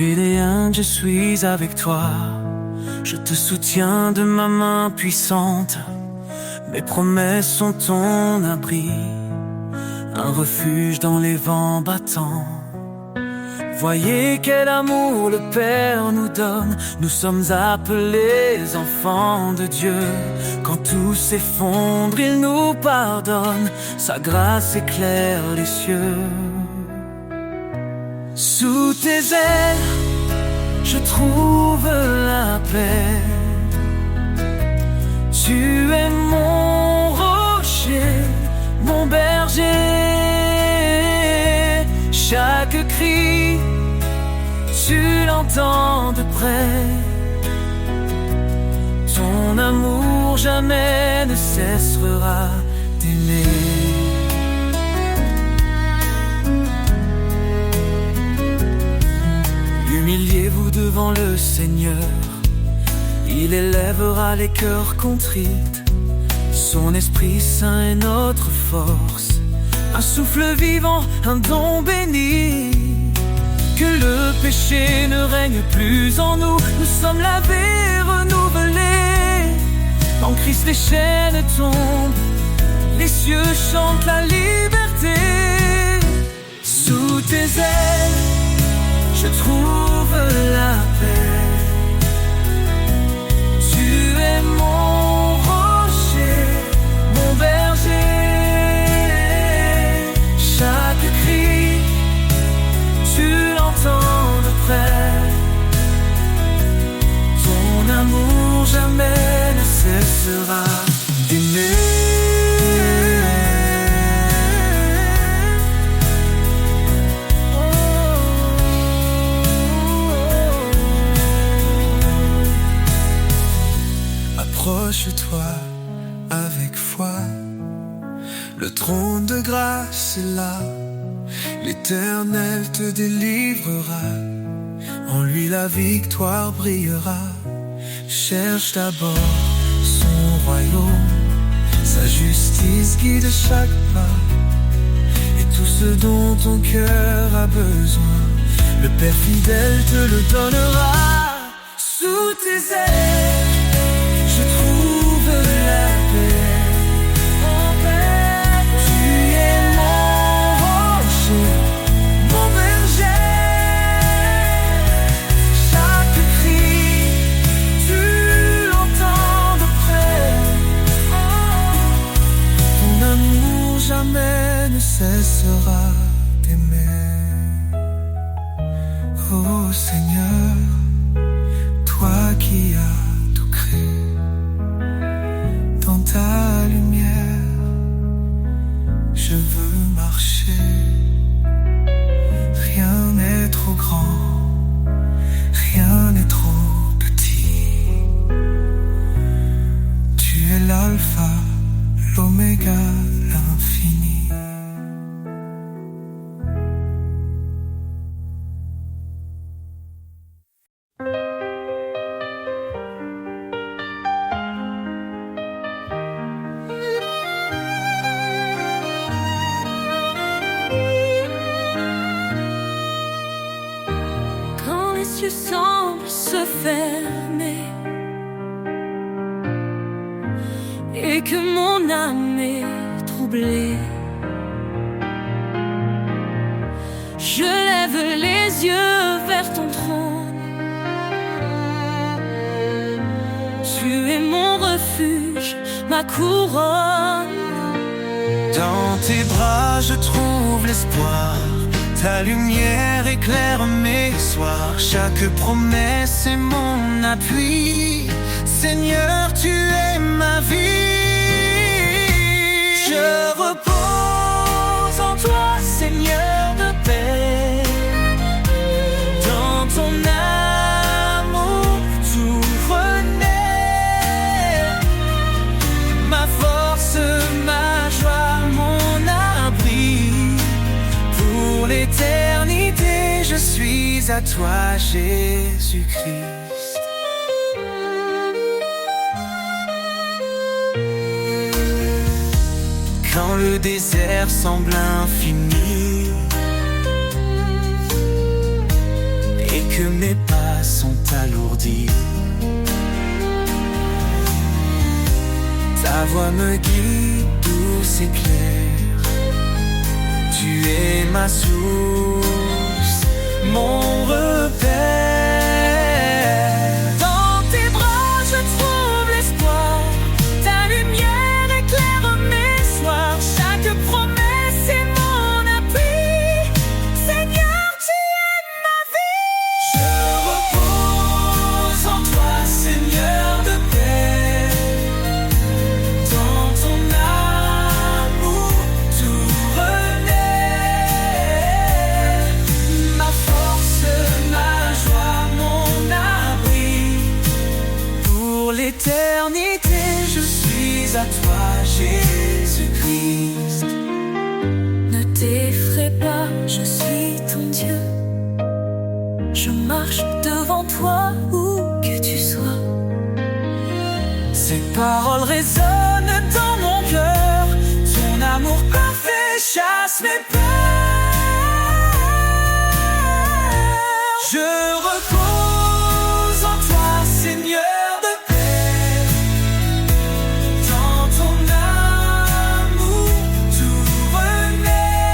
Fidèle, je suis avec toi. Je te soutiens de ma main puissante. Mes promesses sont ton abri, un refuge dans les vents battants. Voyez quel amour le Père nous donne. Nous sommes appelés enfants de Dieu. Quand tout s'effondre, il nous pardonne. Sa grâce éclaire les cieux. Sous tes ailes, je trouve la paix. Tu es mon rocher, mon berger. Chaque cri, tu l'entends de près. Ton amour jamais ne cessera d'aimer. Humiliez-vous devant le Seigneur, il élèvera les cœurs contrits. Son Esprit Saint est notre force, un souffle vivant, un don béni. Que le péché ne règne plus en nous. Nous sommes lavés, renouvelés. En Christ les chaînes tombent, les cieux chantent la liberté. Sous tes ailes, je trouve la paix. Tu es mon rocher, mon berger. Chaque cri, tu l'entends de près. Ton amour jamais ne cessera d'aimer. Approche-toi avec foi, le trône de grâce est là. L'Éternel te délivrera, en lui la victoire brillera. Cherche d'abord son royaume, sa justice guide chaque pas. Et tout ce dont ton cœur a besoin, le Père fidèle te le donnera. Sous tes ailes, je trouve la paix. Jamais ne cessera d'aimer. Oh Seigneur, toi qui as tout créé, dans ta lumière, je veux marcher. Rien n'est trop grand, rien n'est trop petit. Tu es l'alpha, l'oméga, l'infini. Quand les cieux semblent se fermer et que mon âme est troublée, je lève les yeux vers ton trône. Tu es mon refuge, ma couronne. Dans tes bras je trouve l'espoir. Ta lumière éclaire mes soirs. Chaque promesse est mon appui. Seigneur, tu es ma vie. Je repose en toi, Seigneur de paix. Dans ton amour tout renaît. Ma force, ma joie, mon abri. Pour l'éternité, je suis à toi, Jésus-Christ. Quand le désert semble infini que mes pas sont alourdis. Ta voix me guide douce et claire. Tu es ma source, mon repère. Dans tes bras je trouve l'espoir. Ta lumière éclaire mes soirs. Chaque promesse est mon appui. Seigneur, tu es ma vie. Je repose en toi, Seigneur de paix. Dans ton amour tout renaît. Ma force, ma joie, mon abri. Pour l'éternité, je suis à toi, Jésus-Christ. Ne t'effraie pas, je suis ton Dieu. Je marche devant toi où que tu sois. Ces paroles résonnent dans mon cœur. Ton amour parfait chasse mes peurs. Je repose en toi, Seigneur de paix. Dans ton amour tout renaît.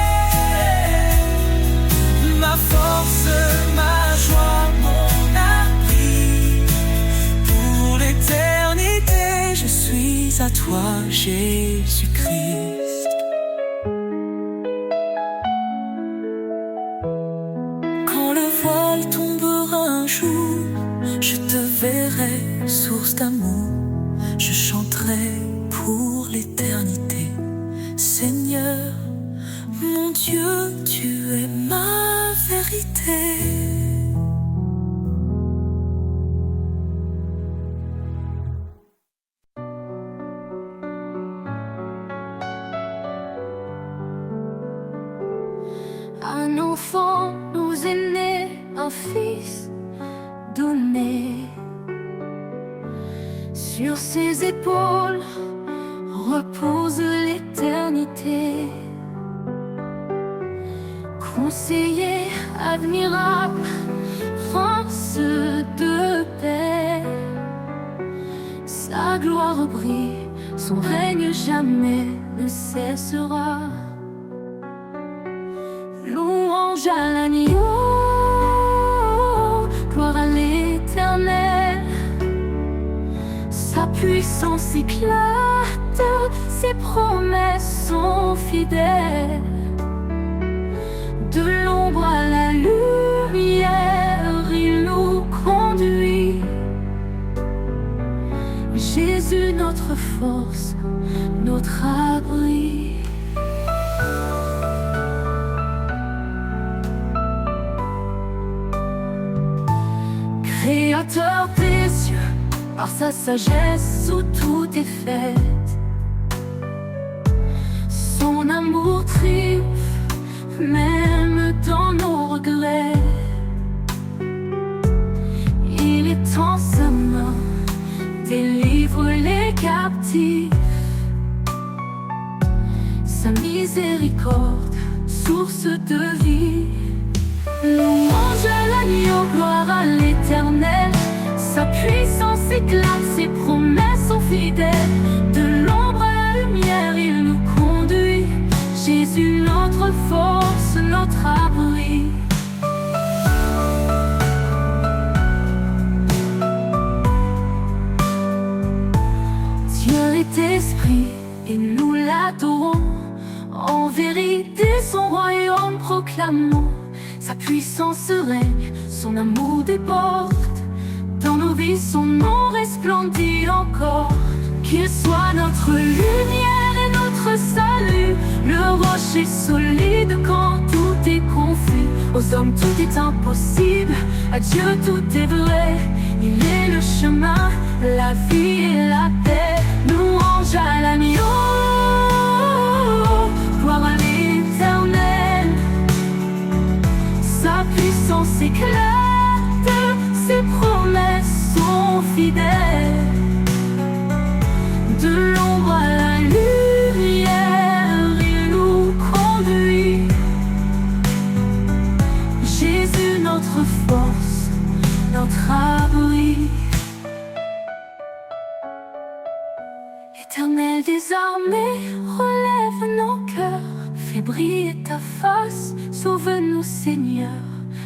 Ma force, ma joie, mon abri. Pour l'éternité, je suis à toi, Jésus-Christ. Quand le voile tombera un jour, je te verrai, source d'amour. Je chanterai pour l'éternité. Seigneur, mon Dieu, tu es ma vérité. Un enfant nous est né, un fils donné. Sur ses épaules repose l'éternité. Conseiller admirable, prince de paix. Sa gloire brille, son règne jamais ne cessera. Louange à l'agneau, gloire à l'Éternel. Sa puissance éclate, ses promesses sont fidèles. De l'ombre à la lumière, il nous conduit. Jésus, notre force, notre abri. Créateur des cieux, par sa sagesse où tout est fait. Son amour triomphe, même dans nos regrets. Il étend sa main, délivre les captifs. Sa miséricorde, source de vie. Louange à l'agneau, gloire à l'Éternel. Sa puissance éclate, ses promesses sont fidèles. De l'ombre à la lumière, il nous conduit. Jésus, notre force, notre abri. Dieu est esprit et nous l'adorons. En vérité, son royaume proclamons. Sa puissance règne, son amour déborde. Dans nos vies, son nom resplendit encore. Qu'il soit notre lumière et notre salut. Le rocher solide quand tout est confus. Aux hommes tout est impossible, à Dieu tout est vrai. Il est le chemin, la vie et la paix. Louange à l'agneau, gloire à l'Éternel. Sa puissance éclate, ses promesses sont fidèles. De l'ombre à la lumière, il nous conduit. Jésus, notre force, des armées, relève nos cœurs, fais briller ta face, sauve-nous Seigneur.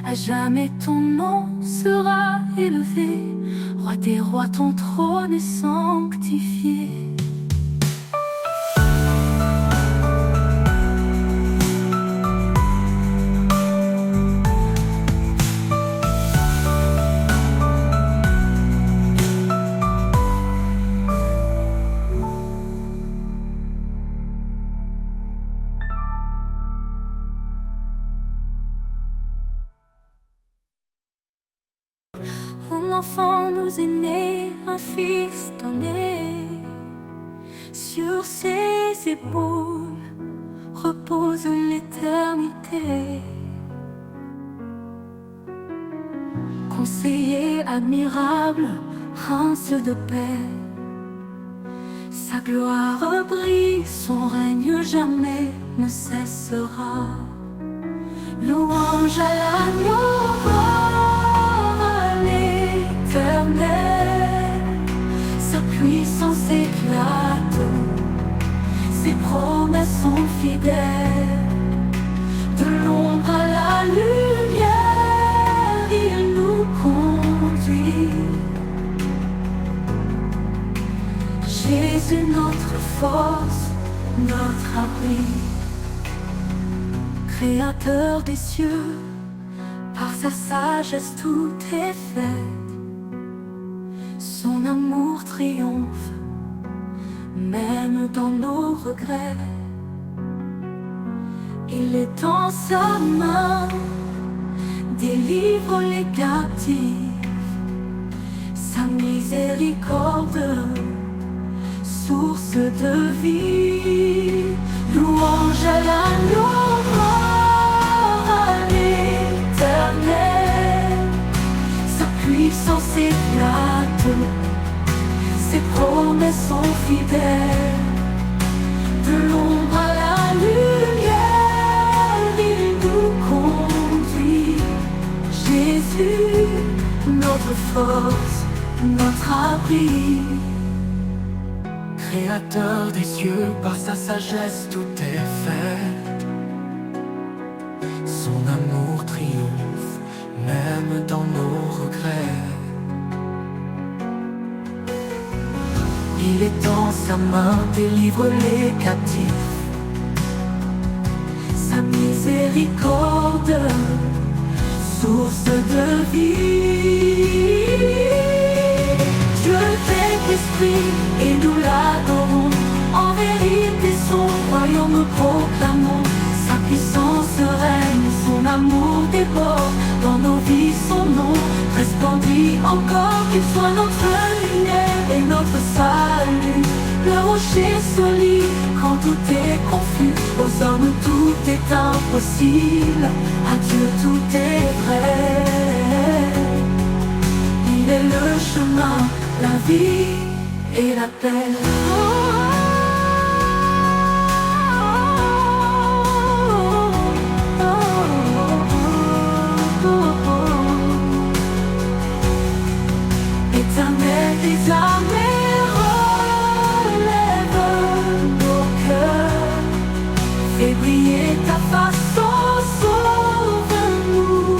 À jamais ton nom sera élevé, Roi des rois, ton trône est sanctifié. Un enfant nous est né, un fils donné. Sur ses épaules repose l'éternité. Conseiller admirable, prince de paix, sa gloire brille, son règne jamais ne cessera. Louange à l'agneau, sa puissance éclate, ses promesses sont fidèles. De l'ombre à la lumière, il nous conduit. Jésus, notre force, notre abri, Créateur des cieux, par sa sagesse tout est fait. Son amour triomphe, même dans nos regrets. Il est dans sa main, délivre les captifs. Sa miséricorde, source de vie. Louange à l'agneau, à l'Éternel. Sa puissance éclate, ses promesses sont fidèles. De l'ombre à la lumière, il nous conduit. Jésus, notre force, notre abri. Créateur des cieux, par sa sagesse tout est fait. Son amour triomphe, même dans nos regrets. Il est dans sa main, délivre les captifs. Sa miséricorde, source de vie. Dieu fait esprit et nous l'adorons. En vérité son royaume nous proclamons. Sa puissance règne, son amour déborde. Dans nos vies son nom resplendit encore. Qu'il soit notre lumière et notre salut. Le rocher solide quand tout est confus. Aux hommes tout est impossible, à Dieu tout est vrai. Il est le chemin, la vie et la paix. Éternel des armées, relève nos cœurs, fais briller ta face, oh, sauve-nous,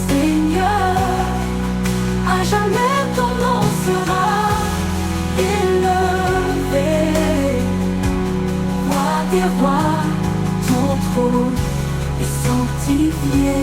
Seigneur. À jamais ton nom sera élevé, Roi des rois, ton trône est sanctifié.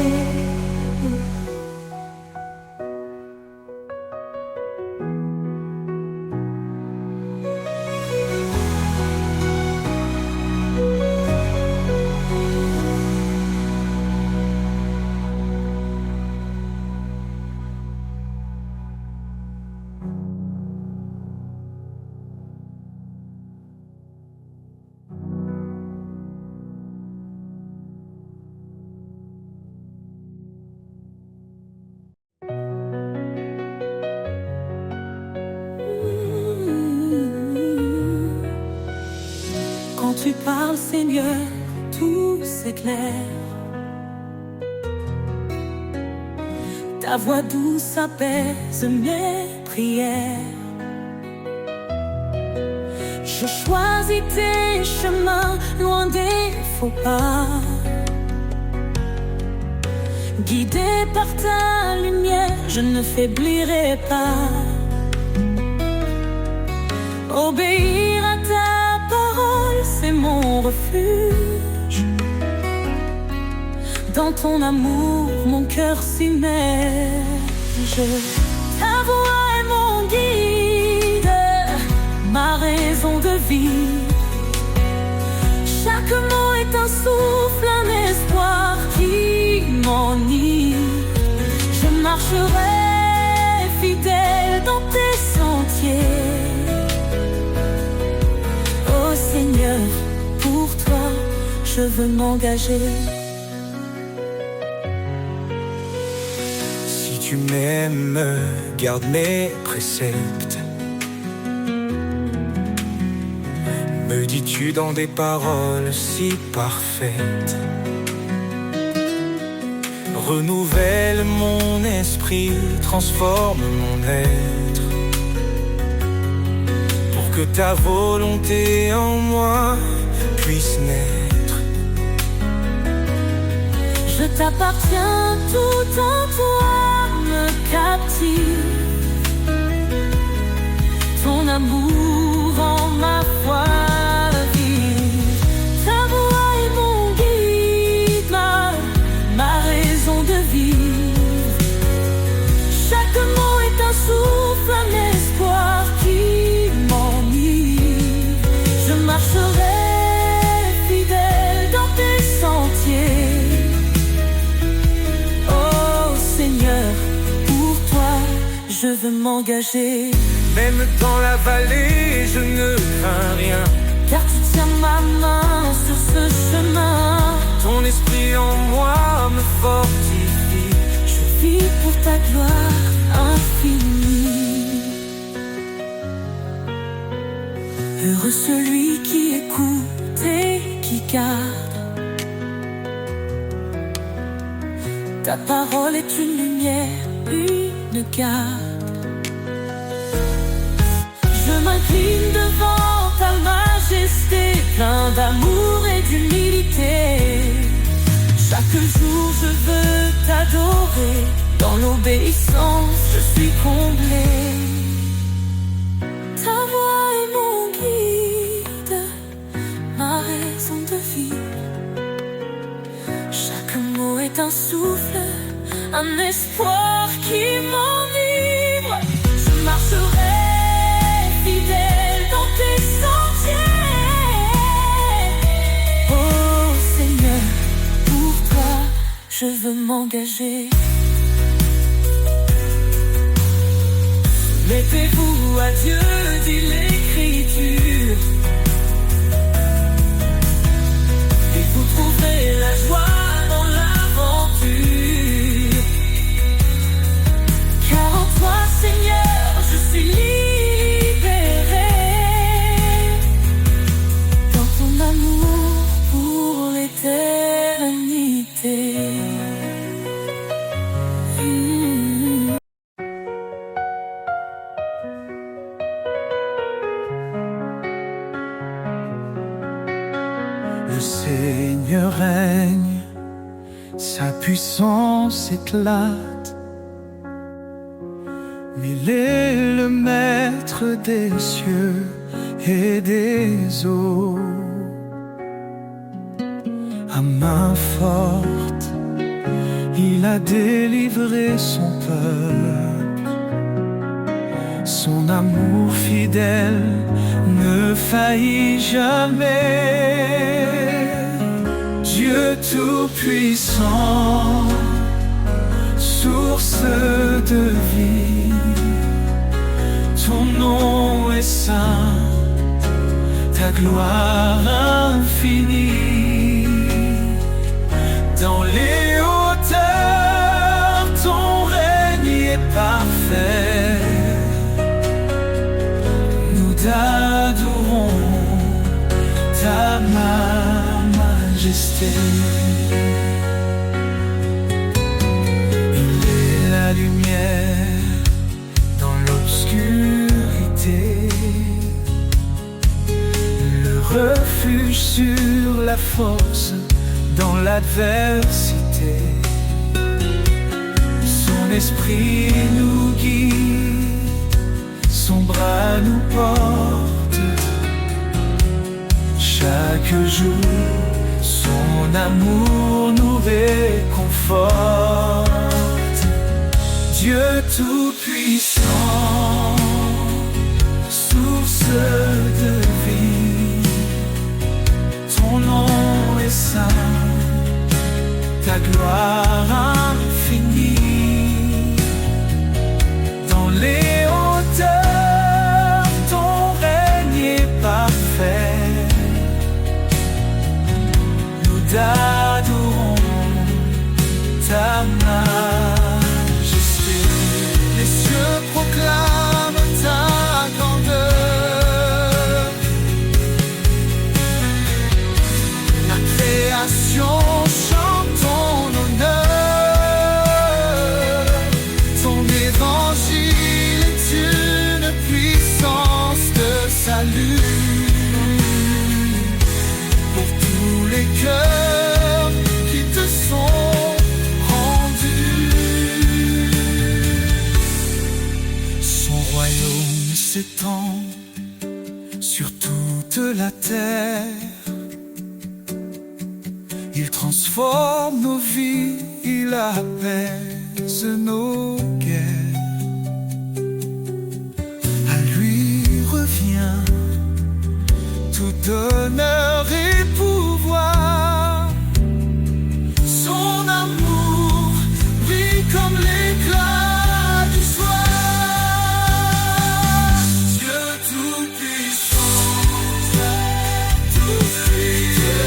Quand tu parles, Seigneur, tout s'éclaire. Ta voix douce apaise mes prières. Je choisis tes chemins loin des faux pas. Guidé par ta lumière, je ne faiblirai pas. Obéir à ta parole, c'est mon refuge. Dans ton amour, mon cœur s'immerge. Ta voix est mon guide, ma raison de vie. Chaque mot est un souffle, un espoir qui m'enivre. Je marcherai fidèle dans tes sentiers. Oh Seigneur, pour toi, je veux m'engager. Si tu m'aimes, garde mes préceptes. Me dis-tu dans des paroles si parfaites. Renouvelle mon esprit, transforme mon être, pour que ta volonté en moi puisse naître. Je t'appartiens, tout en toi me captive. Ton amour en ma foi vive. Ta voix est mon guide, ma raison de vivre. Chaque mot est un souffle, un espoir qui m'enivre. Je marcherai fidèle dans tes sentiers. Oh Seigneur, pour toi, je veux m'engager. Même dans la vallée, je ne crains rien, car tu tiens ma main sur ce chemin. ton esprit en moi me fortifie. Je vis pour ta gloire infinie. Heureux celui qui écoute et qui garde. Ta parole est une lumière, une garde. Je m'incline devant ta majesté, plein d'amour et d'humilité. Chaque jour je veux t'adorer, dans l'obéissance je suis comblé. Ta voix est mon guide, ma raison de vivre. Chaque mot est un souffle, un espoir qui m'enivre. Je marcherai fidèle dans tes sentiers. Oh Seigneur, pour toi, je veux m'engager. Mettez-vous à Dieu, dit l'Écriture, et vous trouverez la joie dans l'aventure. Car en toi, Seigneur, je suis libre. Le Seigneur règne, sa puissance éclate. Il est le maître des cieux et des eaux. À main forte, il a délivré son peuple. Son amour fidèle ne faillit jamais. Dieu tout-puissant, source de vie, ton nom est saint, ta gloire infinie. Dans les hauteurs, ton règne est parfait. Nous t'adorons, ta majesté. Il est la lumière dans l'obscurité. assure la force dans l'adversité. Son esprit nous guide, son bras nous porte. Chaque jour, son amour nous réconforte. Dieu Tout-Puissant, source de vie, ton nom est saint, ta gloire infinie. Dans les hauteurs, ton règne est parfait. Nous t'adorons, ta majesté. Les cieux proclament ta grandeur. La création chante ton honneur. Ton évangile est une puissance de salut pour tous les cœurs qui te sont rendus. Son royaume s'étend sur toute la terre. Il transforme nos vies, il apaise nos guerres. À lui revient tout honneur et pouvoir. Son amour brille comme l'éclat du soir. Dieu Tout-Puissant, tout-puissant,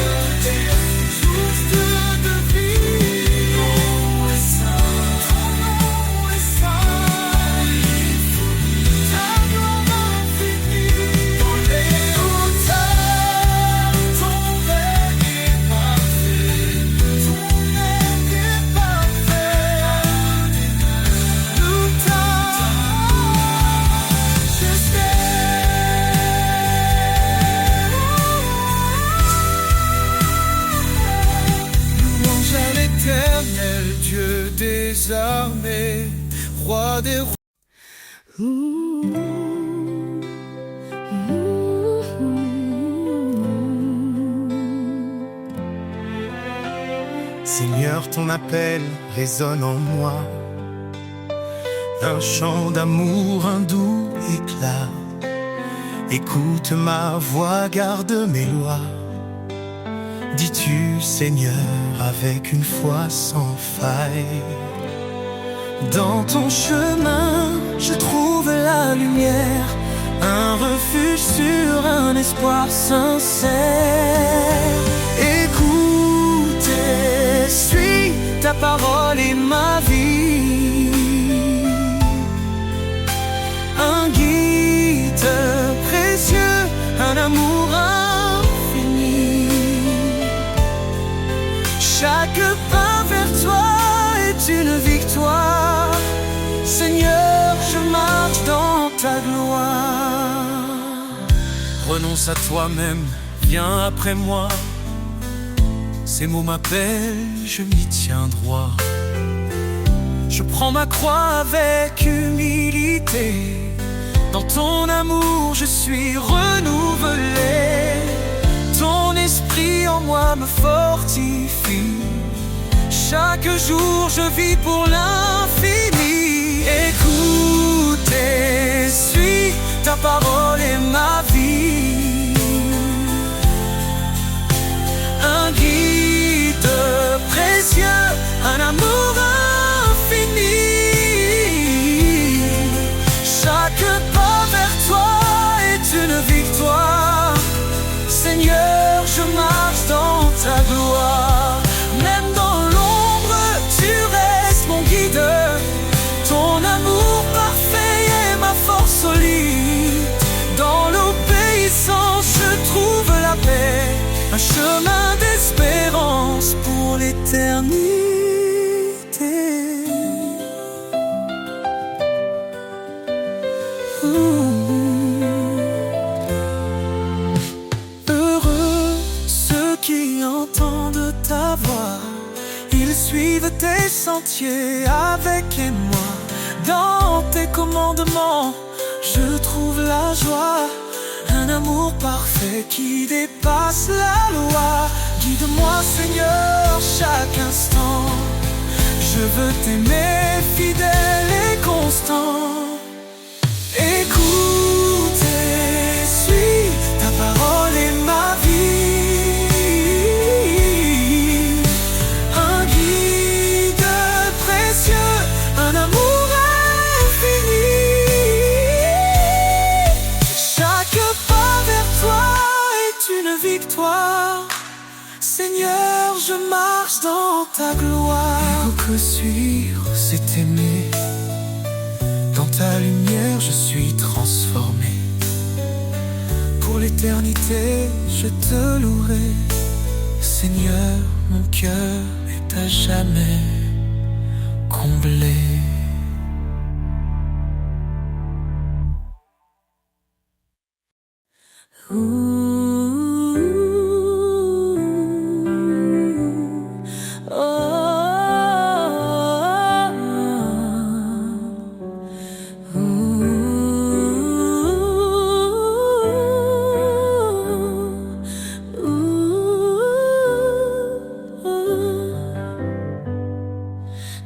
source de vie. Ton nom est saint, ton nom est saint. Ta gloire infinie. Dans les hauteurs, ton règne est parfait. Ton règne est parfait. Nous louange à l'Éternel, Dieu des armées, roi des rois. Seigneur, ton appel résonne en moi, un chant d'amour, un doux éclat. Écoute ma voix, garde mes lois. Dis-tu, Seigneur, avec une foi sans faille. Dans ton chemin, je trouve la lumière, un refuge sur un espoir sincère. Écoute et suis, ta parole est ma vie. Un guide précieux, un amour infini. Chaque pas vers toi est une victoire. Seigneur, je marche dans ta gloire. Renonce à toi-même, viens après moi. Ces mots m'appellent, je m'y tiens droit. Je prends ma croix avec humilité. Dans ton amour, je suis renouvelé. Ton esprit en moi me fortifie. Chaque jour, je vis pour l'infini. Écoute et suis, ta parole est ma vie. Un guide précieux, un amour infini. Chaque pas vers toi est une victoire. Seigneur, je marche dans ta gloire. Même dans l'ombre, tu restes mon guide. Ton amour parfait est ma force solide. Dans l'obéissance, je trouve la paix. Un chemin d'espérance pour l'éternité. Heureux entier avec moi. Dans tes commandements, je trouve la joie. Un amour parfait qui dépasse la loi. Guide-moi Seigneur chaque instant. Je veux t'aimer fidèle et constant. Écoute et suis, ta parole est ma vie. Un guide précieux, un amour infini. Chaque pas vers toi est une victoire. Seigneur, je marche dans ta gloire. Que suivre, c'est aimer. Dans ta lumière, je suis transformé. Pour l'éternité, je te louerai. Seigneur, mon cœur est à jamais comblé.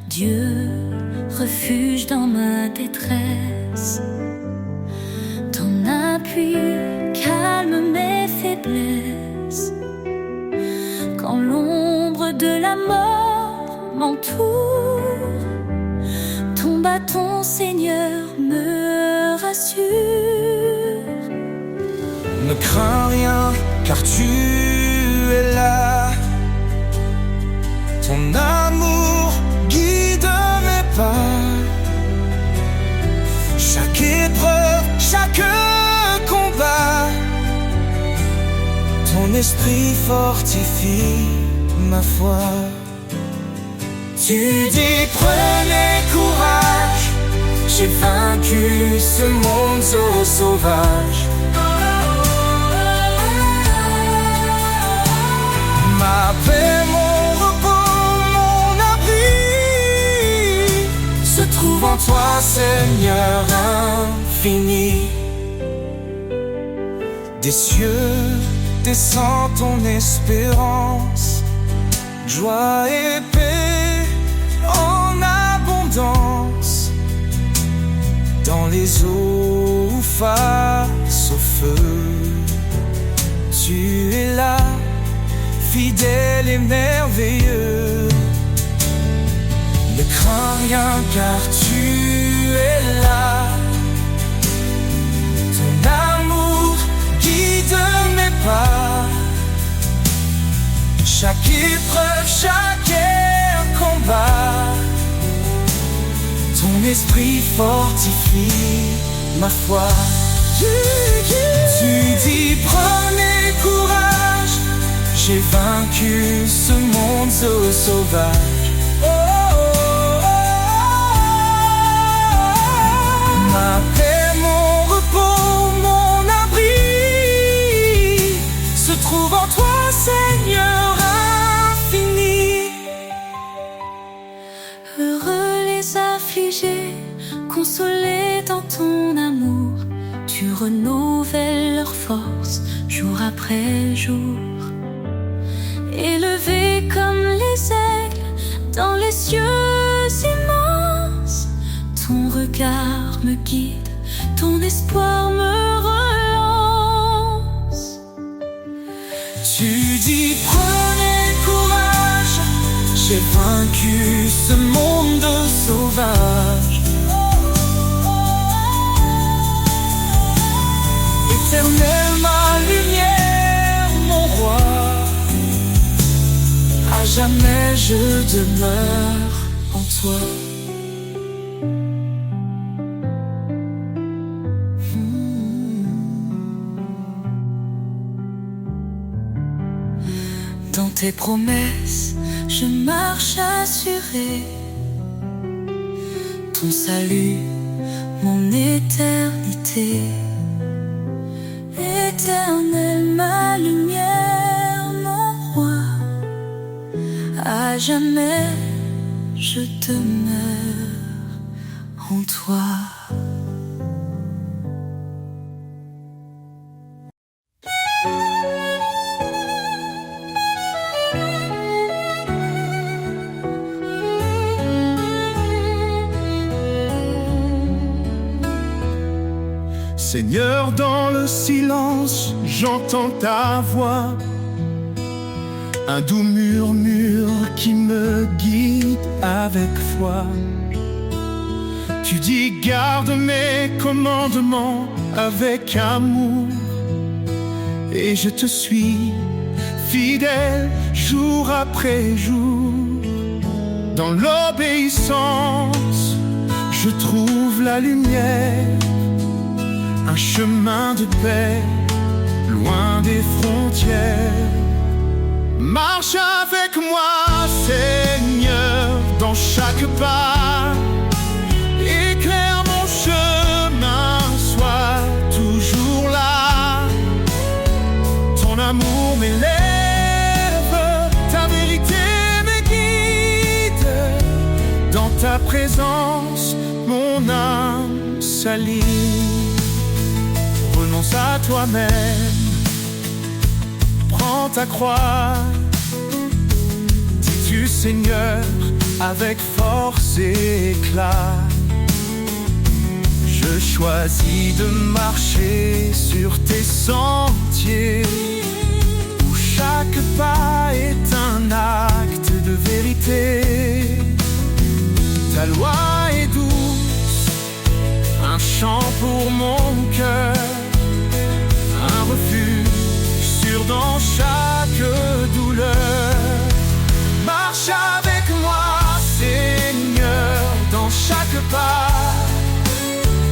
Dieu, refuge dans ma détresse, ton appui calme mes faiblesses. Quand l'ombre de la mort m'entoure, ton bâton, Seigneur, me rassure. Ne crains rien, car tu es là. Ton amour guide mes pas. Chaque épreuve, chaque combat, ton esprit fortifie ma foi. Tu dis prenez courage, j'ai vaincu ce monde so sauvage. Ma paix, mon repos, mon abri se trouve en toi, Seigneur infini. Des cieux descend ton espérance, joie et paix en abondance. Dans les eaux face au feu, tu es là, fidèle et merveilleux. Ne crains rien car tu es là. Ton amour guide mes pas. Chaque épreuve, chaque combat, ton esprit fortifie ma foi. Tu dis prenez courage, j'ai vaincu ce monde so sauvage. Oh, oh, oh, oh. Ma paix, mon repos, mon abri se trouve en toi, Seigneur infini. Heureux les affligés, consolés dans ton amour. Tu renouvelles leur force jour après jour. Élevés comme les aigles dans les cieux immenses, ton regard me guide, ton espoir me relance. Tu dis prenez courage, j'ai vaincu ce monde sauvage. Éternel, ma lumière, mon roi, à jamais je demeure en toi. Dans tes promesses, je marche assuré. Ton salut, mon éternité. Éternel, ma lumière, mon roi, à jamais je demeure en toi. Seigneur, dans le silence, j'entends ta voix, un doux murmure qui me guide avec foi. Tu dis garde mes commandements avec amour, et je te suis fidèle jour après jour. Dans l'obéissance, je trouve la lumière, un chemin de paix, loin des frontières. Marche avec moi, Seigneur, dans chaque pas. Éclaire mon chemin, sois toujours là. Ton amour m'élève, ta vérité me guide. Dans ta présence, mon âme s'aligne. Renonce à toi-même, prends ta croix. Dis-tu Seigneur avec force et éclat. Je choisis de marcher sur tes sentiers, où chaque pas est un acte de vérité. Ta loi est douce, un chant pour mon cœur, un refuge sûr dans chaque douleur. Marche avec moi, Seigneur, dans chaque pas.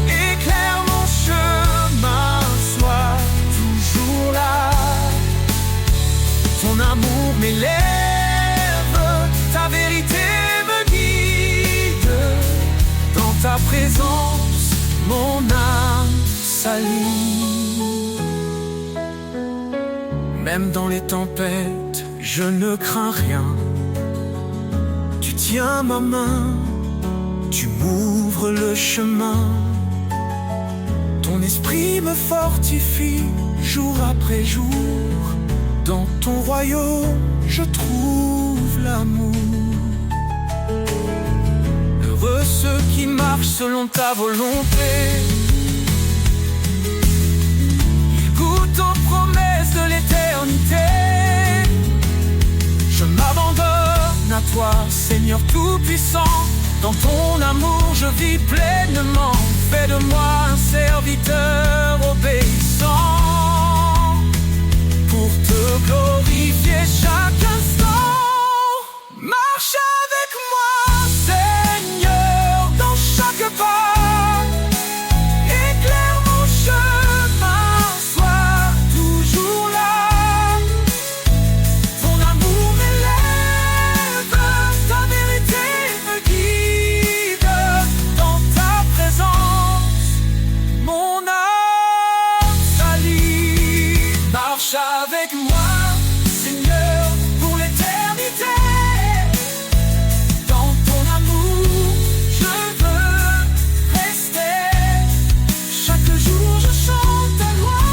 Éclaire mon chemin, sois toujours là. Ton amour m'élève, ta vérité me guide. Dans ta présence, mon âme s'aligne. Même dans les tempêtes, je ne crains rien. Tu tiens ma main, tu m'ouvres le chemin. Ton esprit me fortifie jour après jour. Dans ton royaume, je trouve l'amour. Heureux ceux qui marchent selon ta volonté. Ils goûtent aux promesses de l'éternité. Je m'abandonne à toi, Seigneur Tout-Puissant. Dans ton amour, je vis pleinement. Fais de moi un serviteur obéissant, pour te glorifier chaque instant. Marche avec moi, Seigneur, dans chaque pas. Éclaire mon chemin, sois toujours là. Ton amour m'élève, ta vérité me guide. Dans ta présence, mon âme s'allie. Marche avec moi, Seigneur, pour l'éternité. Dans ton amour, je veux rester. Chaque jour, je chante ta loi,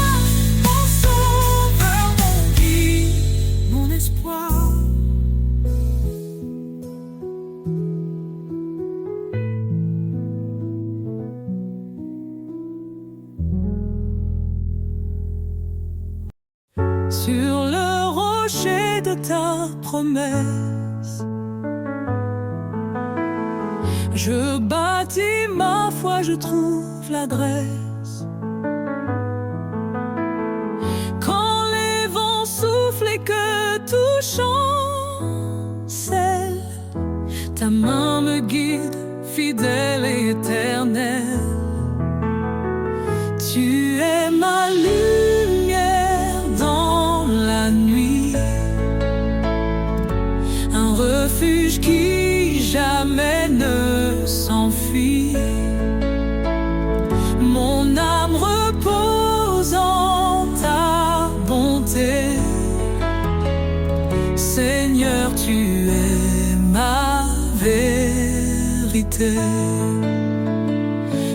mon sauveur, mon guide, mon espoir. Sur le rocher de ta promesse, je bâtis ma foi, je trouve l'adresse. Quand les vents soufflent et que tout chancelle, ta main me guide, fidèle et éternelle. Tu es ma lumière dans la nuit, un refuge qui jamais ne s'enfuit. Mon âme repose en ta bonté. Seigneur, tu es ma vérité. vérité.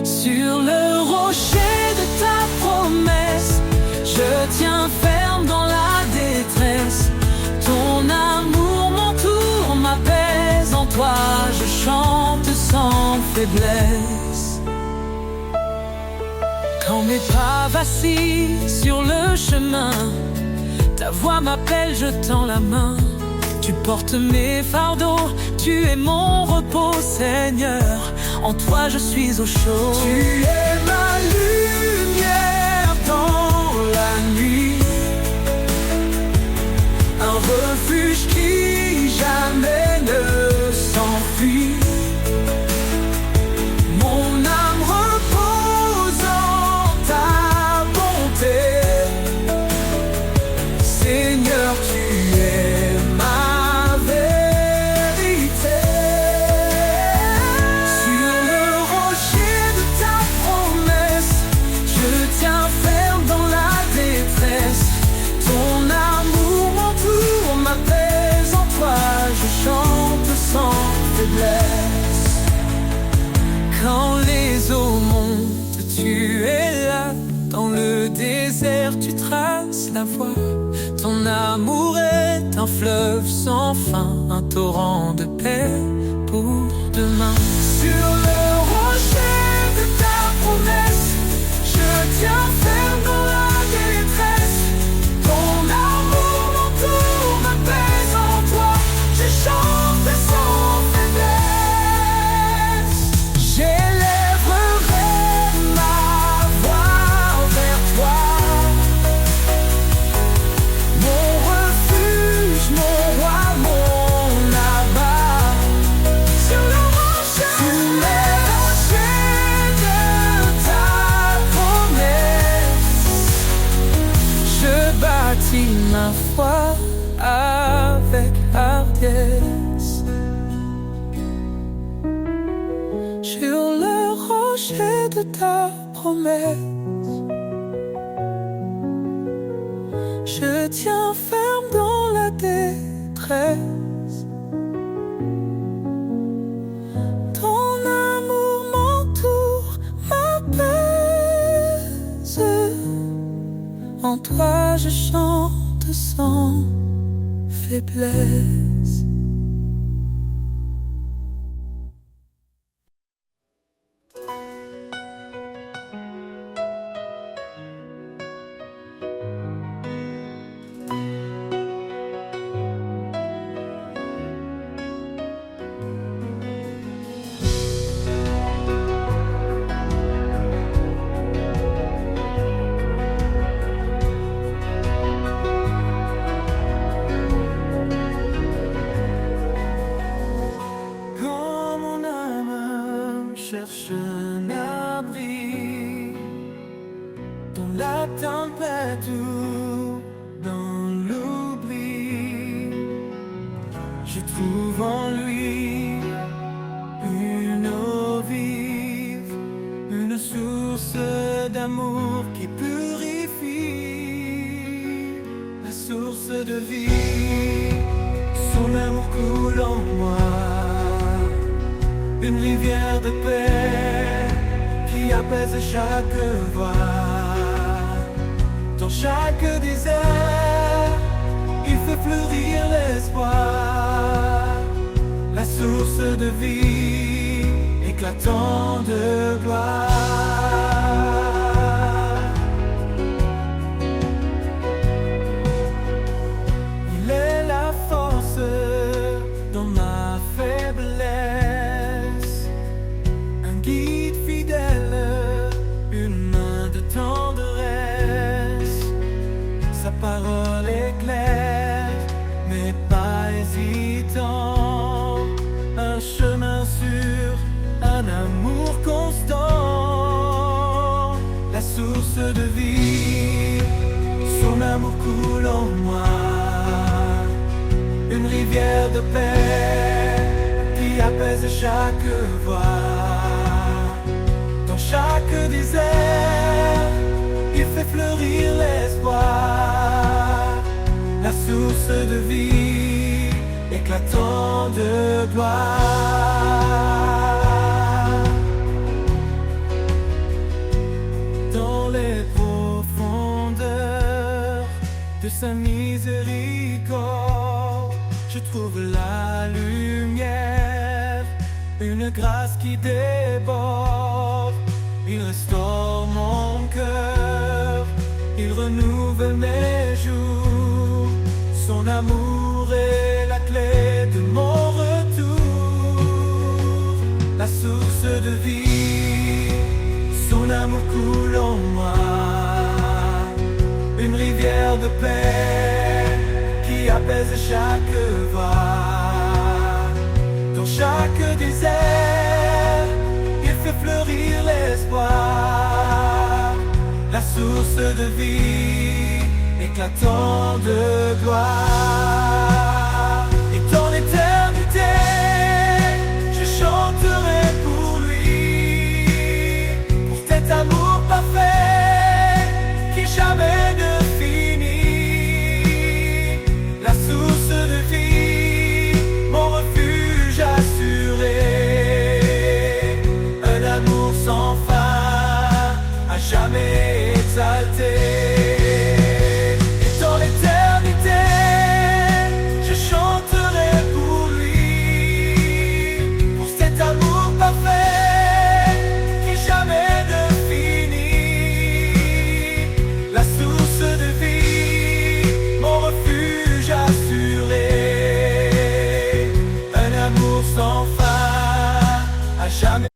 Sur le rocher de ta promesse, je tiens ferme dans la détresse. Ton amour m'entoure, m'apaise. En toi je chante sans faiblesse. Quand mes pas vacillent sur le chemin, ta voix m'appelle, je tends la main. Tu portes mes fardeaux, tu es mon repos, Seigneur. En toi je suis au chaud. Tu es ma lumière dans la nuit, un refuge qui jamais ne s'enfuit. Mon âme repose en ta bonté, Seigneur, tu es ma vérité. Sur le rocher de ta promesse, je tiens ferme dans la détresse. Ton amour m'entoure, m'apaise. En toi je chante sans faiblesse. Quand les eaux montent, tu es là. Dans le désert, tu traces la voie. Ton amour est un fleuve sans fin, un torrent de paix pour demain. Sur le rocher de ta promesse, je tiens ferme dans la détresse. Ton amour m'entoure, m'apaise. En toi je chante sans faiblesse. J'élèverai ma voix vers toi, mon refuge, mon roi, mon abat. Sur le rocher de ta promesse, je bâtis ma foi avec hardiesse. Sur le rocher de ta promesse, je tiens ferme dans la détresse. Ton amour m'entoure, m'apaise. En toi je chante sans faiblesse. Quand mon âme cherche un abri dans la tempête ou dans l'oubli, je trouve en lui une eau vive, une source d'amour qui purifie, la source de vie. Son amour coule en moi, une rivière de paix qui apaise chaque voix. Dans chaque désert, il fait fleurir l'espoir, la source de vie éclatant de gloire. Il est la force dans ma faiblesse, un guide fidèle, une main de tendresse. Sa parole est claire, mais pas hésitant, un chemin sûr, un amour constant, la source de vie. Son amour coule en moi, une rivière de paix qui apaise chaque voix. Dans chaque désert, il fait fleurir l'espoir, la source de vie éclatant de gloire. Dans les profondeurs de sa miséricorde, je trouve la lumière, une grâce qui déborde. Il restaure mon cœur, il renouvelle mes jours. Son amour est la clé de mon retour, la source de vie. Son amour coule en moi, une rivière de paix qui apaise chaque vague. Dans chaque désert, il fait fleurir l'espoir, la source de vie, éclatant de gloire. Et dans l'éternité, je chanterai pour lui, pour cet amour parfait qui jamais ne finit, la source de vie, mon refuge assuré, un amour sans fin, à jamais exalté. Sans fin, à jamais.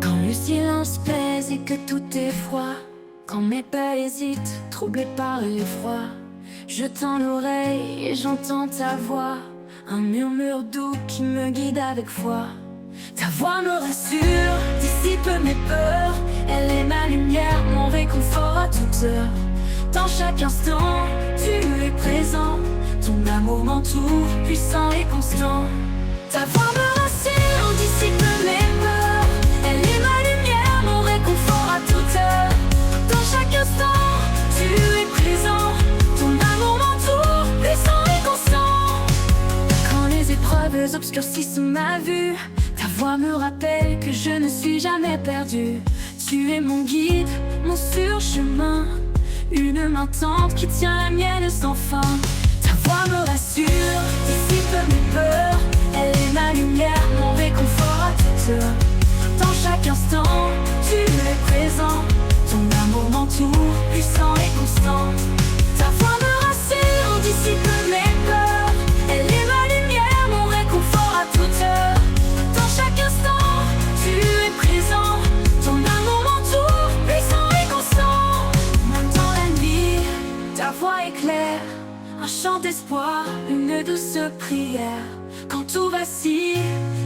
Quand le silence pèse et que tout est froid, quand mes pas hésitent, troublés par l'effroi, je tends l'oreille et j'entends ta voix, un murmure doux qui me guide avec foi. Ta voix me rassure, dissipe mes peurs, elle est ma lumière, mon réconfort à toute heure. Dans chaque instant, tu es présent, ton amour m'entoure, puissant et constant. Ta voix me rassure, dissipe mes peurs, elle est ma lumière, mon réconfort à toute heure. Dans chaque instant, tu es présent, ton amour m'entoure, puissant et constant. Quand les épreuves obscurcissent ma vue, ta voix me rappelle que je ne suis jamais perdu. Tu es mon guide, mon sûr chemin, une main tendre qui tient la mienne sans fin. Ta voix me rassure, dissipe mes peurs, elle est ma lumière, mon réconfort à toute heure. Dans chaque instant, tu es présent, ton amour m'entoure, puissant et constant. Ta voix me rassure, dissipe mes peurs, elle est ma lumière, mon réconfort à toute heure. Dans chaque instant, tu es présent, ton amour m'entoure, puissant et constant. Même dans la nuit, ta voix est claire, un chant d'espoir, une douce prière. Quand tout vacille,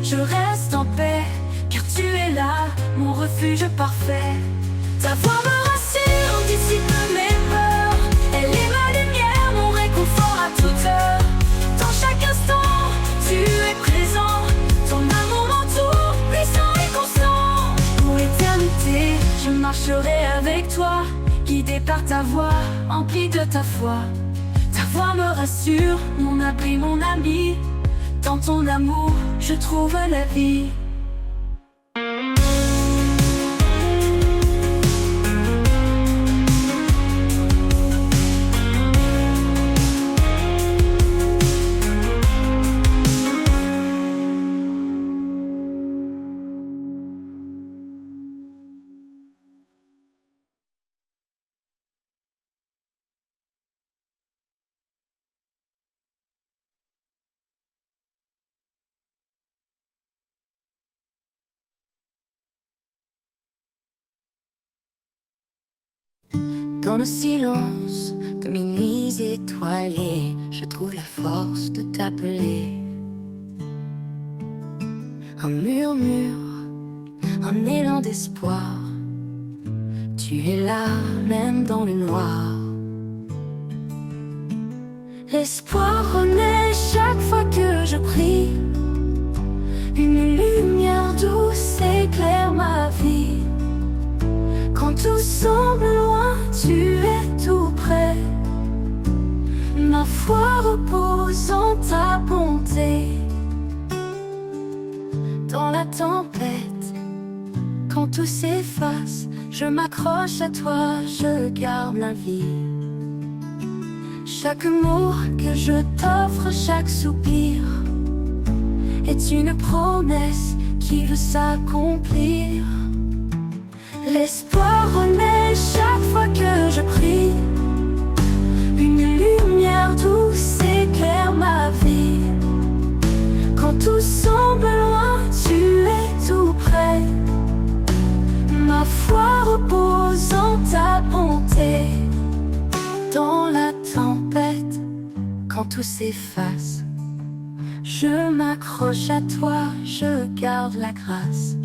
je reste en paix, car tu es là, mon refuge parfait. Ta voix me rassure, dissipe mes peurs, elle est ma lumière, mon réconfort à toute heure. Dans chaque instant, tu es présent, ton amour m'entoure, puissant et constant. Pour l'éternité, je marcherai avec toi, guidé par ta voix, empli de ta foi. Ta voix me rassure, mon abri, mon ami. Dans ton amour, je trouve la vie. Dans le silence, comme une nuit étoilée, je trouve la force de t'appeler. Un murmure, un élan d'espoir, tu es là, même dans le noir. L'espoir renaît chaque fois que je prie, une lumière douce éclaire ma vie. Quand tout semble loin, tu es tout près. Ma foi repose en ta bonté. dans la tempête. Quand tout s'efface, je m'accroche à toi, je garde la vie. Chaque mot que je t'offre, chaque soupir est une promesse qui veut s'accomplir. L'espoir renaît chaque fois que je prie. Une lumière douce éclaire ma vie. Quand tout semble loin, tu es tout près. Ma foi repose en ta bonté. Dans la tempête, quand tout s'efface, je m'accroche à toi, je garde la grâce.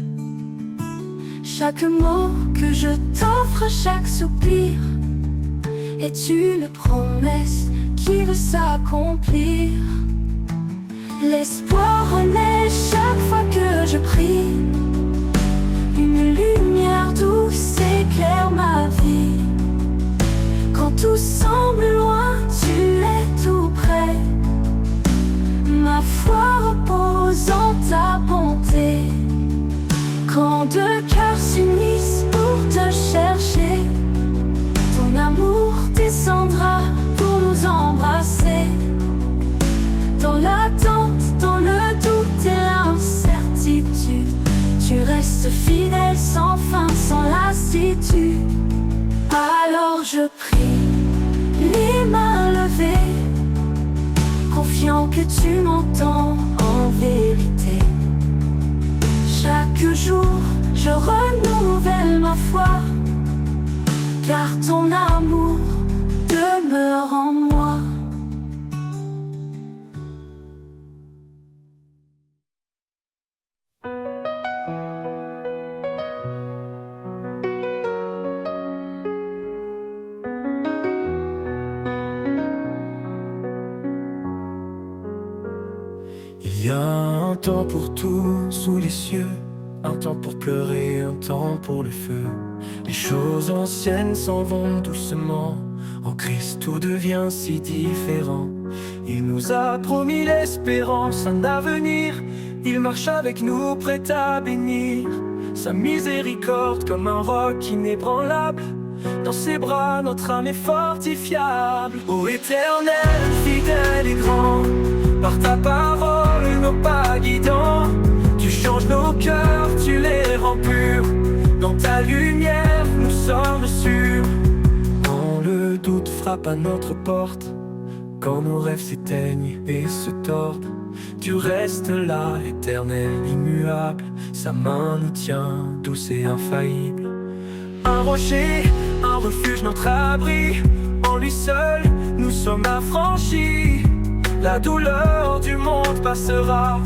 Chaque mot que je t'offre, chaque soupir est une promesse qui veut s'accomplir. L'espoir renaît chaque fois que je prie. Une lumière douce éclaire ma vie. Quand tout semble loin, tu es tout près. Ma foi repose en ta bonté. Quand deux cœurs s'unissent pour te chercher, ton amour descendra pour nous embrasser. Dans l'attente, dans le doute et l'incertitude, tu restes fidèle sans fin, sans lassitude. Alors je prie, les mains levées, confiant que tu m'entends en vérité. Chaque jour, je renouvelle ma foi, car ton amour demeure en moi. Il y a un temps pour tout sous les cieux, un temps pour pleurer, un temps pour le feu. Les choses anciennes s'en vont doucement, en Christ tout devient si différent. Il nous a promis l'espérance, un avenir. Il marche avec nous, prêt à bénir. Sa miséricorde comme un roc inébranlable. Dans ses bras, notre âme est fortifiable. Ô Éternel, fidèle et grand, par ta parole, nos pas guidants, tu changes nos cœurs, tu les rends purs. Dans ta lumière, nous sommes sûrs. Quand le doute frappe à notre porte, quand nos rêves s'éteignent et se tordent, tu restes là, éternel, immuable. Sa main nous tient, douce et infaillible. Un rocher, un refuge, notre abri. En lui seul, nous sommes affranchis. La douleur du monde passera,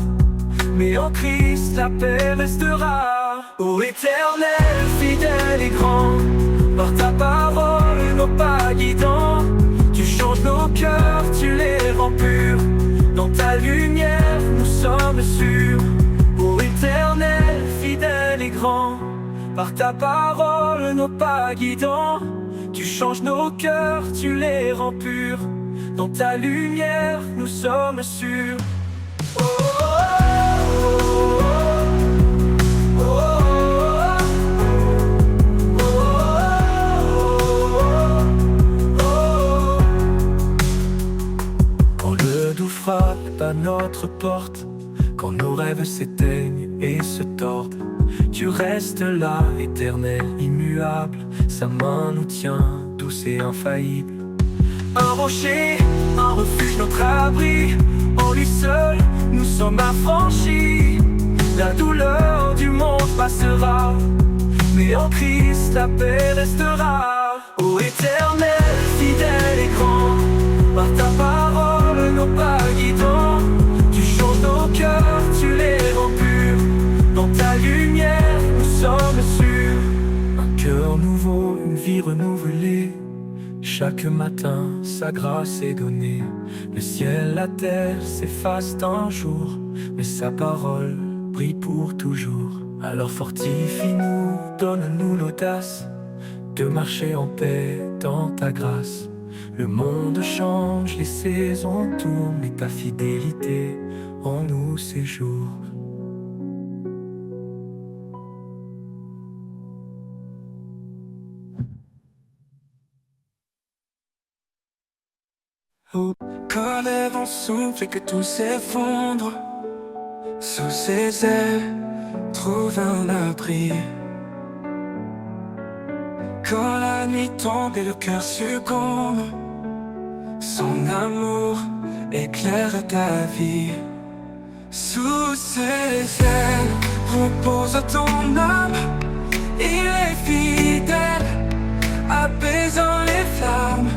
mais en Christ la paix restera. Ô Éternel, fidèle et grand, par ta parole, nos pas guidants, tu changes nos cœurs, tu les rends purs. Dans ta lumière, nous sommes sûrs. Ô Éternel, fidèle et grand, par ta parole, nos pas guidants, tu changes nos cœurs, tu les rends purs. Dans ta lumière, nous sommes sûrs. Oh, oh, oh, oh, oh, oh. Quand le doux frappe à notre porte, quand nos rêves s'éteignent et se tordent, tu restes là, éternel, immuable. Sa main nous tient, douce et infaillible. Un rocher, un refuge, notre abri. En lui seul, nous sommes affranchis. La douleur du monde passera, mais en Christ la paix restera. Ô Éternel, fidèle et grand, par ta parole, nos pas guidants, tu changes nos cœurs, tu les rends purs. Dans ta lumière, nous sommes sûrs. Un cœur nouveau, une vie renouvelée. Chaque matin, sa grâce est donnée. Le ciel, la terre s'effacent un jour, mais sa parole brille pour toujours. Alors fortifie-nous, donne-nous l'audace de marcher en paix dans ta grâce. Le monde change, les saisons tournent, mais ta fidélité en nous séjourne. Oh. Quand les vents soufflent et que tout s'effondre, sous ses ailes, trouve un abri. Quand la nuit tombe et le cœur succombe, son amour éclaire ta vie. Sous ses ailes repose ton âme. Il est fidèle, apaisant les flammes.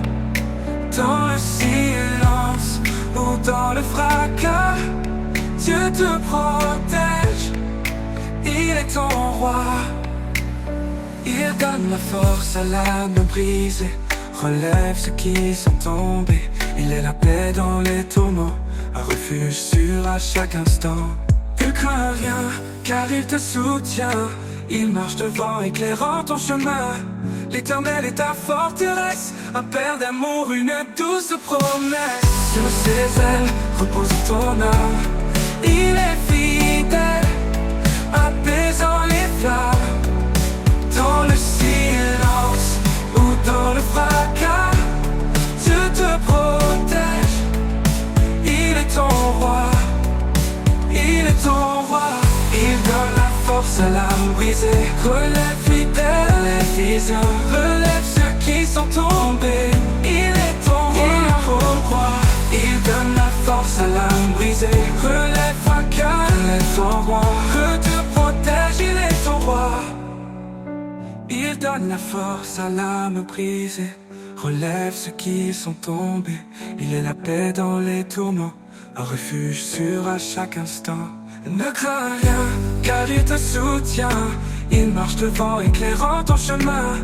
Dans le silence ou dans le fracas, Dieu te protège, il est ton roi. Il donne la force à l'âme brisée, relève ceux qui sont tombés. Il est la paix dans les tourments, un refuge sûr à chaque instant. Ne crains rien, car il te soutient. Il marche devant, éclairant ton chemin. L'Éternel est ta forteresse, un père d'amour, une douce promesse. Sur ses ailes repose ton âme. Il est fidèle, apaisant les flammes. Dans le silence ou dans le fracas, Dieu te protège. Il est ton roi, il est ton roi. Il donne la force à l'âme brisée, relève fidèle les visions, relève ceux qui sont tombés. Il est ton roi, il donne la force à l'âme brisée, relève vainqueur, il est ton roi, te protège, il est ton roi. Il donne la force à l'âme brisée, relève ceux qui sont tombés. Il est la paix dans les tourments, un refuge sûr à chaque instant. Ne crains rien, car il te soutient. Il marche devant, éclairant ton chemin.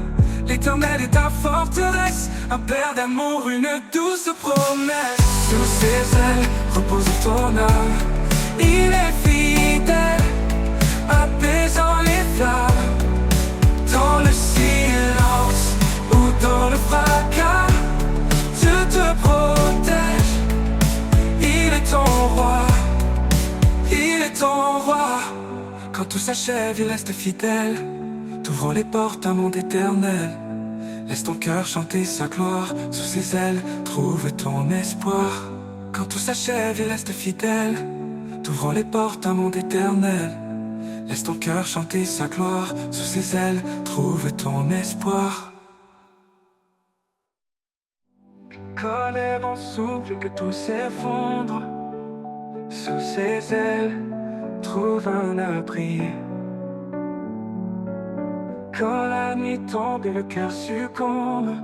L'Éternel est ta forteresse, un père d'amour, une douce promesse. Sous ses ailes repose ton âme. Il est fidèle, apaisant les flammes. Dans le silence ou dans le fracas, Dieu te protège. Il est ton roi, il est ton roi. Quand tout s'achève, il reste fidèle, t'ouvrant les portes d'un monde éternel. Laisse ton cœur chanter sa gloire, sous ses ailes, trouve ton espoir. Quand tout s'achève, il reste fidèle, t'ouvrant les portes d'un monde éternel. Laisse ton cœur chanter sa gloire, sous ses ailes, trouve ton espoir. Quand les vents soufflent et que tout s'effondre, sous ses ailes, trouve un abri. Quand la nuit tombe et le cœur succombe,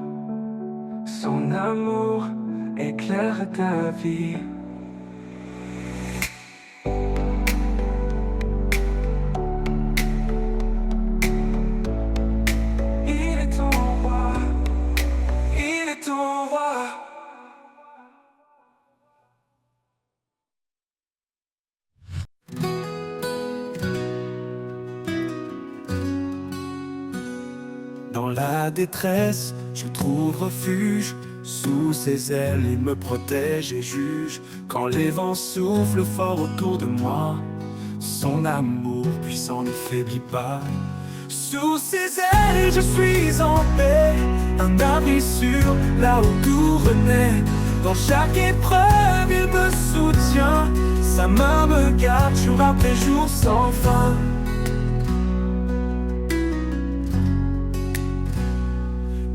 son amour éclaire ta vie. Il est ton roi, il est ton roi. Dans la détresse, je trouve refuge. Sous ses ailes, il me protège et juge. Quand les vents soufflent fort autour de moi, son amour puissant ne faiblit pas. Sous ses ailes, je suis en paix, un abri sûr, là où tout renaît. Dans chaque épreuve, il me soutient. Sa main me garde jour après jour sans fin.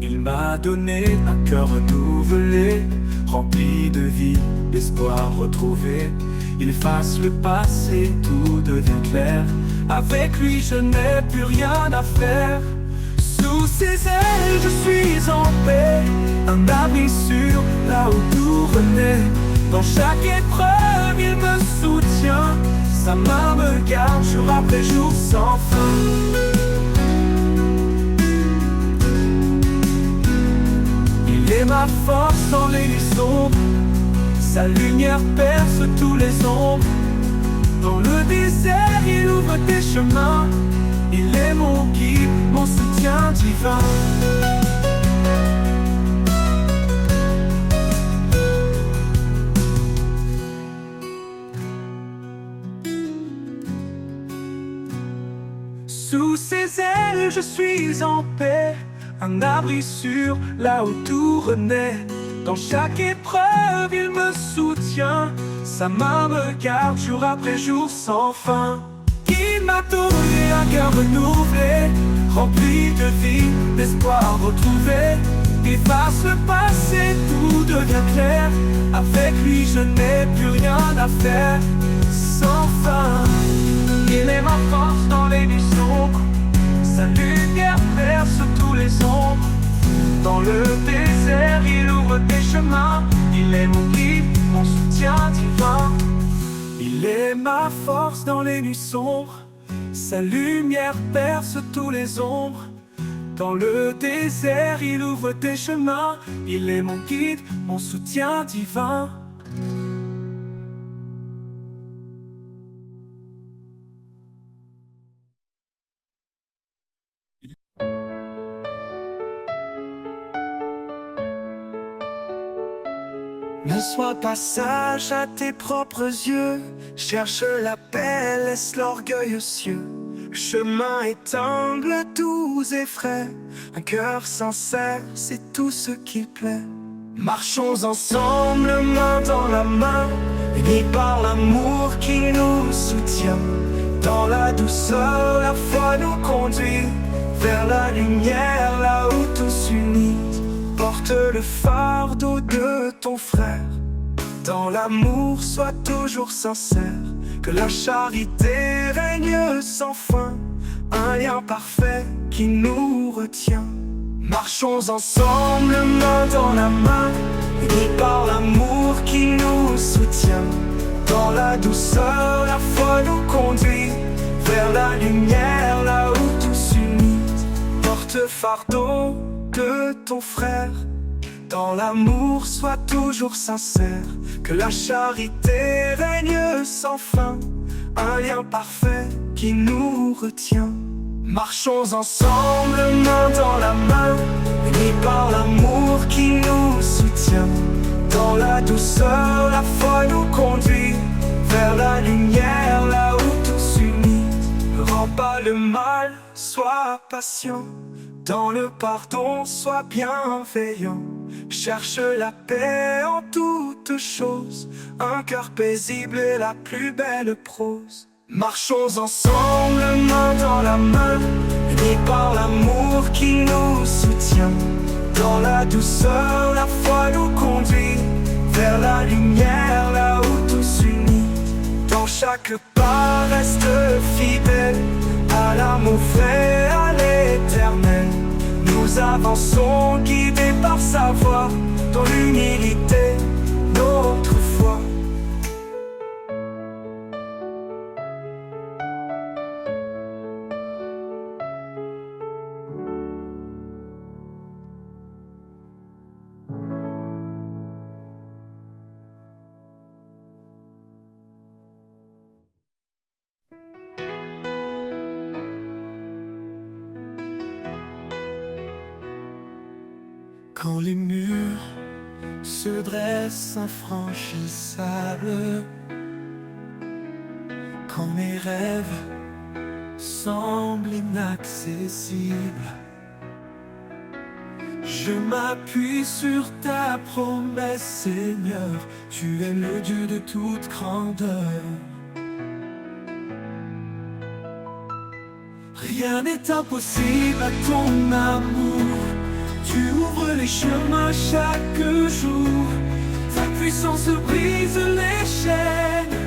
Il m'a donné un cœur renouvelé, rempli de vie, d'espoir retrouvé. Il efface le passé, tout devient clair. Avec lui je n'ai plus rien à faire. Sous ses ailes je suis en paix, un abri sûr, là où tout renaît. Dans chaque épreuve il me soutient. Sa main me garde jour après jour sans fin. Il est ma force dans les nuits sombres, sa lumière perce tous les ombres. Dans le désert, il ouvre des chemins. Il est mon guide, mon soutien divin. Sous ses ailes, je suis en paix, un abri sûr, là où tout renaît. Dans chaque épreuve, il me soutient. Sa main me garde jour après jour sans fin. Il m'a donné un cœur renouvelé, rempli de vie, d'espoir retrouvé. Efface le passé, tout devient clair. Avec lui, je n'ai plus rien à faire. Sans fin, il est ma force dans les nuits sombres. Sa lumière perce tous les ombres. Dans le désert, il ouvre des chemins. Il est mon guide, mon soutien divin. Il est ma force dans les nuits sombres. Sa lumière perce tous les ombres. Dans le désert, il ouvre des chemins. Il est mon guide, mon soutien divin. Ne sois pas sage à tes propres yeux. Cherche la paix, laisse l'orgueil aux cieux. Chemin est humble, doux et frais. Un cœur sincère, c'est tout ce qu'il plaît. Marchons ensemble, main dans la main, unis par l'amour qui nous soutient. Dans la douceur, la foi nous conduit vers la lumière, là où tous unis. Porte le fardeau de ton frère. Dans l'amour, sois toujours sincère. Que la charité règne sans fin. Un lien parfait qui nous retient. Marchons ensemble, main dans la main, unis par l'amour qui nous soutient. Dans la douceur, la foi nous conduit vers la lumière, là où tous unis. Porte fardeau de ton frère. Dans l'amour, sois toujours sincère. Que la charité règne sans fin. Un lien parfait qui nous retient. Marchons ensemble, main dans la main, unis par l'amour qui nous soutient. Dans la douceur, la foi nous conduit vers la lumière, là où tous unis. Ne rends pas le mal, sois patient. Dans le pardon, sois bienveillant. Cherche la paix en toutes choses. Un cœur paisible est la plus belle prose. Marchons ensemble, main dans la main, unis par l'amour qui nous soutient. Dans la douceur, la foi nous conduit vers la lumière, là où tous unis. Dans chaque pas, reste fidèle à l'amour vrai, à l'éternel. Nous avançons guidés par sa voix, dans l'humilité, notre foi. Quand les murs se dressent infranchissables, quand mes rêves semblent inaccessibles, je m'appuie sur ta promesse, Seigneur. Tu es le Dieu de toute grandeur. Rien n'est impossible à ton amour. Tu ouvres les chemins chaque jour. Ta puissance brise les chaînes.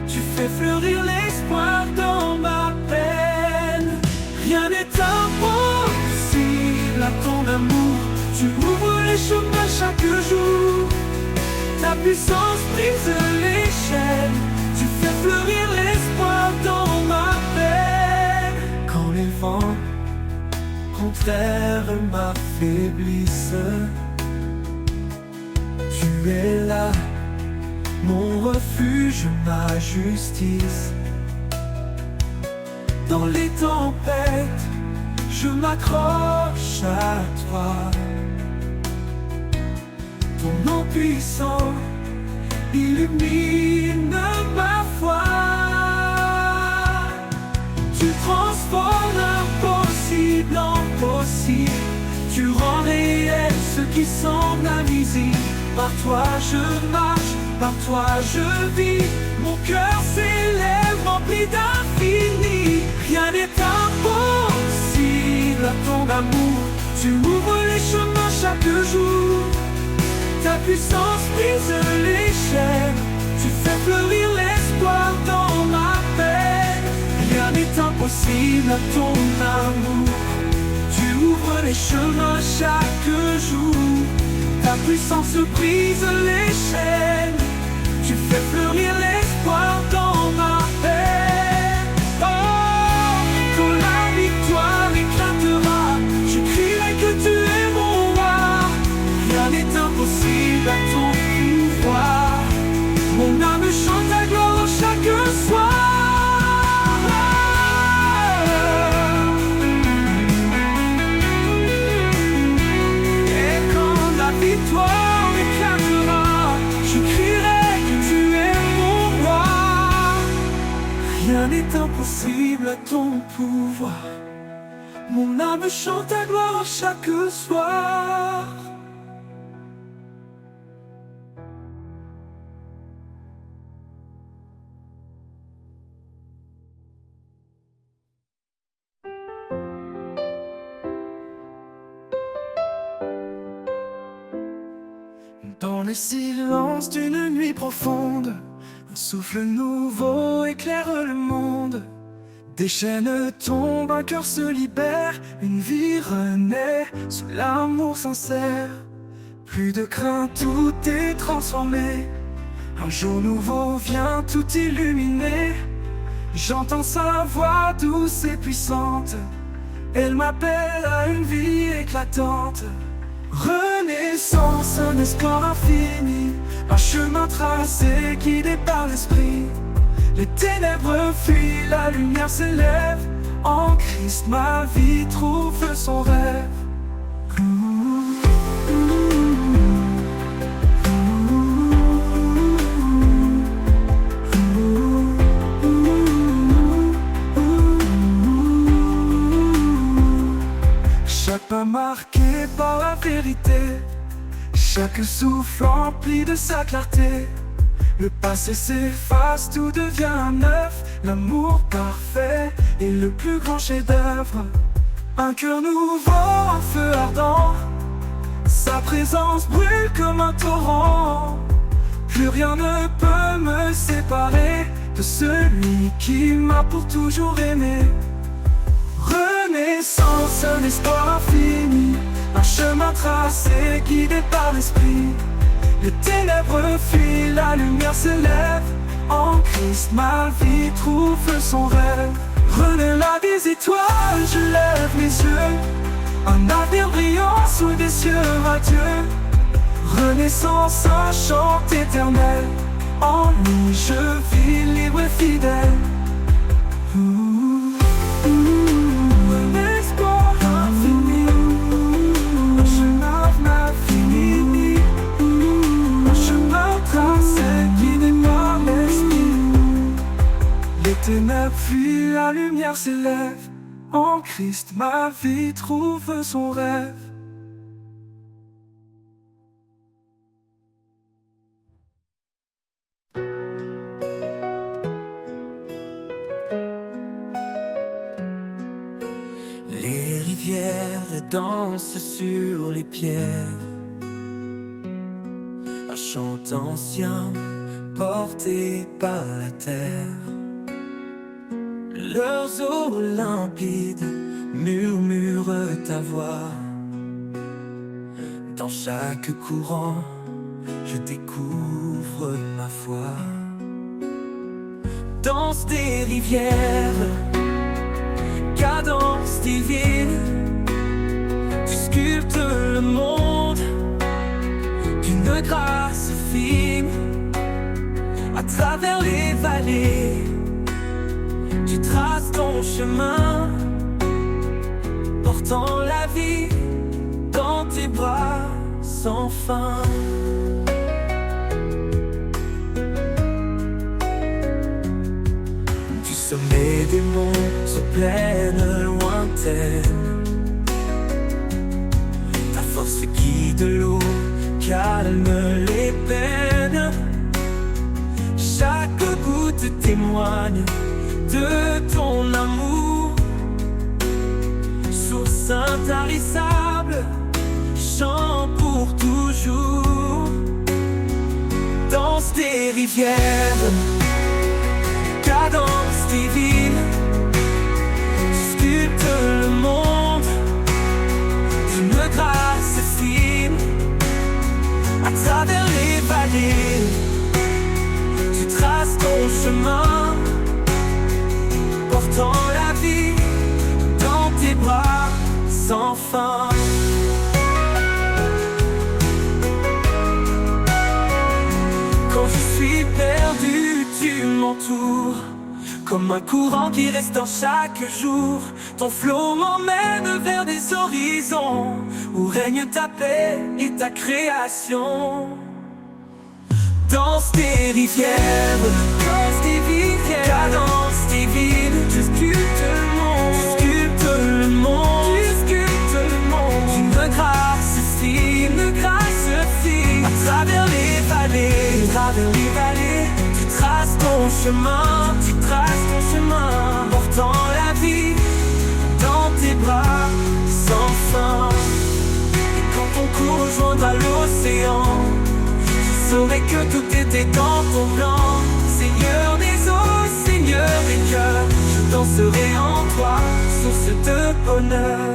Tu fais fleurir l'espoir dans ma peine. Rien n'est impossible à ton amour. Tu ouvres les chemins chaque jour. Ta puissance brise les chaînes. Tu fais fleurir l'espoir dans ma peine. Quand les vents contraires m'affaiblissent, tu es là, mon refuge, ma justice. Dans les tempêtes, je m'accroche à toi. Ton nom puissant illumine ma foi. Tu transformes l'impossible en possible. Tu rends réel ce qui semble invisible. Par toi je marche, par toi je vis. Mon cœur s'élève rempli d'infini. Rien n'est impossible à ton amour. Tu ouvres les chemins chaque jour. Ta puissance brise les chaînes. Tu fais fleurir l'espoir dans ma peine. Rien n'est impossible à ton amour. Tu ouvres les chemins chaque jour. Ta puissance brise les chaînes. Tu fais fleurir l'espoir dans ma peine. Oh, quand la victoire éclatera, je crierai que tu es mon roi. Rien n'est impossible à ton pouvoir. Mon âme chante ta gloire chaque soir. Victoire m'éclatera, je crierai que tu es mon roi. Rien n'est impossible à ton pouvoir. Mon âme chante ta gloire chaque soir. Dans le silence d'une nuit profonde, un souffle nouveau éclaire le monde. Des chaînes tombent, un cœur se libère, une vie renaît sous l'amour sincère. Plus de crainte, tout est transformé. Un jour nouveau vient tout illuminer. J'entends sa voix douce et puissante. Elle m'appelle à une vie éclatante. Renaissance, un espoir infini, un chemin tracé guidé par l'esprit. Les ténèbres fuient, la lumière s'élève. En Christ ma vie trouve son rêve. Chaque pas marqué par la vérité, chaque souffle empli de sa clarté. Le passé s'efface, tout devient neuf. L'amour parfait est le plus grand chef-d'œuvre. Un cœur nouveau, un feu ardent. Sa présence brûle comme un torrent. Plus rien ne peut me séparer de celui qui m'a pour toujours aimé. Renaissance, un espoir infini, un chemin tracé guidé par l'esprit. Les ténèbres fuient, la lumière s'élève. En Christ ma vie trouve son rêve. Renaît la des étoiles, je lève mes yeux. Un avenir brillant sous des cieux radieux. Renaissance, un chant éternel. En lui je vis libre et fidèle. Les ténèbres fuient, la lumière s'élève. En Christ ma vie trouve son rêve. Les rivières dansent sur les pierres. Un chant ancien porté par la terre. Leurs eaux limpides murmurent ta voix. Dans chaque courant, je découvre ma foi. Danse des rivières, cadence divine. Tu sculptes le monde d'une grâce fine. À travers les vallées, tu traces ton chemin, portant la vie dans tes bras sans fin. Du sommet des monts aux plaines lointaines, ta force guide l'eau calme les peines. Chaque goutte témoigne de ton amour. Source intarissable, chant pour toujours. Danse des rivières, cadence divine, sculpte le monde d'une grâce fine. À travers les vallées, tu traces ton chemin, portant la vie dans tes bras sans fin. Quand je suis perdu, tu m'entoures, comme un courant qui reste dans chaque jour. Ton flot m'emmène vers des horizons où règne ta paix et ta création. Danse des rivières, cadence divine, tu sculptes le monde, une grâce fine. À travers les vallées, tu traces ton chemin, portant la vie dans tes bras sans fin. Et quand ton cours rejoindra l'océan, je saurai que tout était dans ton plan. Seigneur des eaux, Seigneur des cœurs, je danserai en toi, source de bonheur.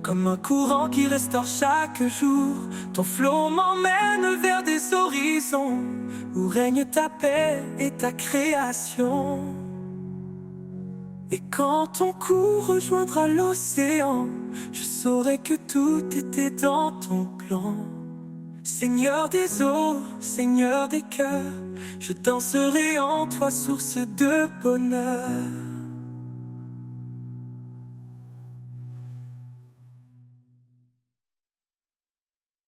Comme un courant qui restaure chaque jour, ton flot m'emmène vers des horizons où règne ta paix et ta création. Et quand ton cours rejoindra l'océan, je saurai que tout était dans ton plan. Seigneur des eaux, Seigneur des cœurs, je danserai en toi, source de bonheur.